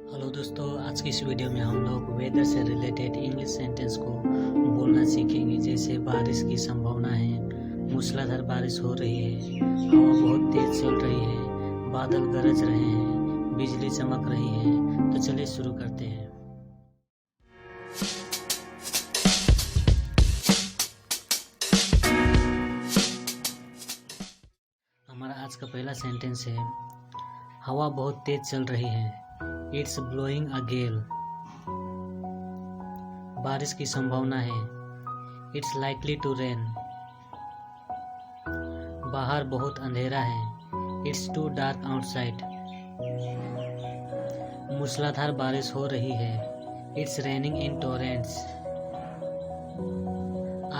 Hello दोस्तों, आज की इस वीडियो में हम लोग वेदर से रिलेटेड इंग्लिश सेंटेंस को बोलना सीखेंगे। जैसे बारिश की संभावना है, मूसलाधार बारिश हो रही है, हवा बहुत तेज चल रही है, बादल गरज रहे हैं, बिजली चमक रही है। तो चलिए शुरू करते हैं। हमारा आज का पहला सेंटेंस है, हवा बहुत तेज चल रही है। It's blowing a gale. बारिश की संभावना है। It's likely to rain. बाहर बहुत अंधेरा है। It's too dark outside. मूसलाधार बारिश हो रही है। It's raining in torrents.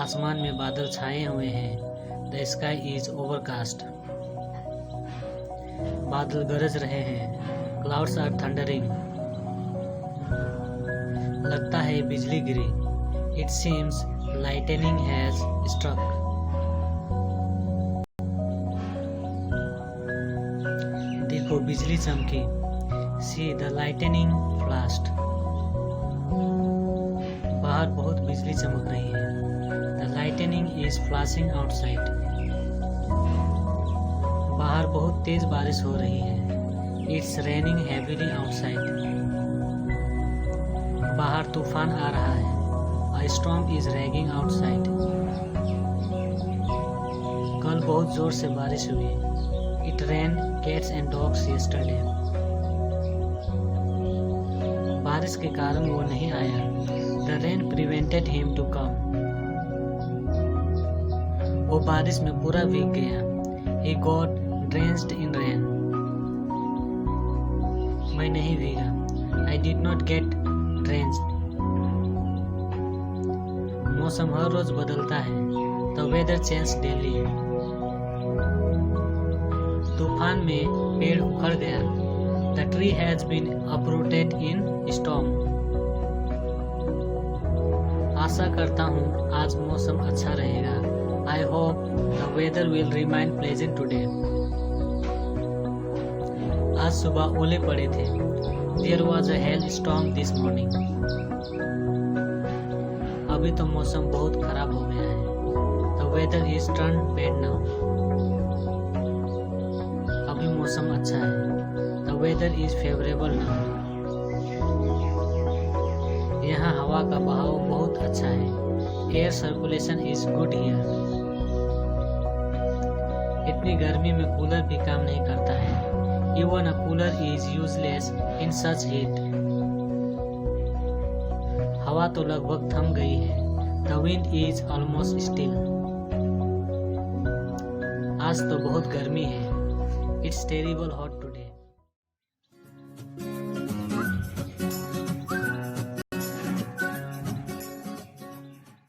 आसमान में बादल छाए हुए हैं। The sky is overcast. बादल गरज रहे हैं। Clouds are thundering. लगता है बिजली गिरी। It seems lightning has struck. देखो बिजली चमकी। See the lightning flashed. बाहर बहुत बिजली चमक रही है। The lightning is flashing outside. बाहर बहुत तेज बारिश हो रही है। It's raining heavily outside. बाहर तूफान आ रहा है। A storm is raging outside. कल बहुत जोर से बारिश हुई। It rain cats and dogs yesterday. बारिश के कारण वो नहीं आया। The rain prevented him to come. वो बारिश में पूरा भीग गया। He got drenched in rain. मैं नहीं भीगा। I did not get drenched. मौसम हर रोज बदलता है। The weather changes daily. तूफान में पेड़ उखड़ गया। The tree has been uprooted in storm. आशा करता हूँ आज मौसम अच्छा रहेगा। I hope the weather will remain pleasant today. आज सुबह ओले पड़े थे। There was a hailstorm this morning. अभी तो मौसम बहुत खराब हो गया है। The weather is turned bad now. अभी मौसम अच्छा है। The weather is favorable now. यहाँ हवा का बहाव बहुत अच्छा है। Air circulation is good here. इतनी गर्मी में कूलर भी काम नहीं करता है। Even a cooler is useless in such heat. हवा तो लगभग थम गई है। The wind is almost still. आज तो बहुत गर्मी है। It's terrible hot today.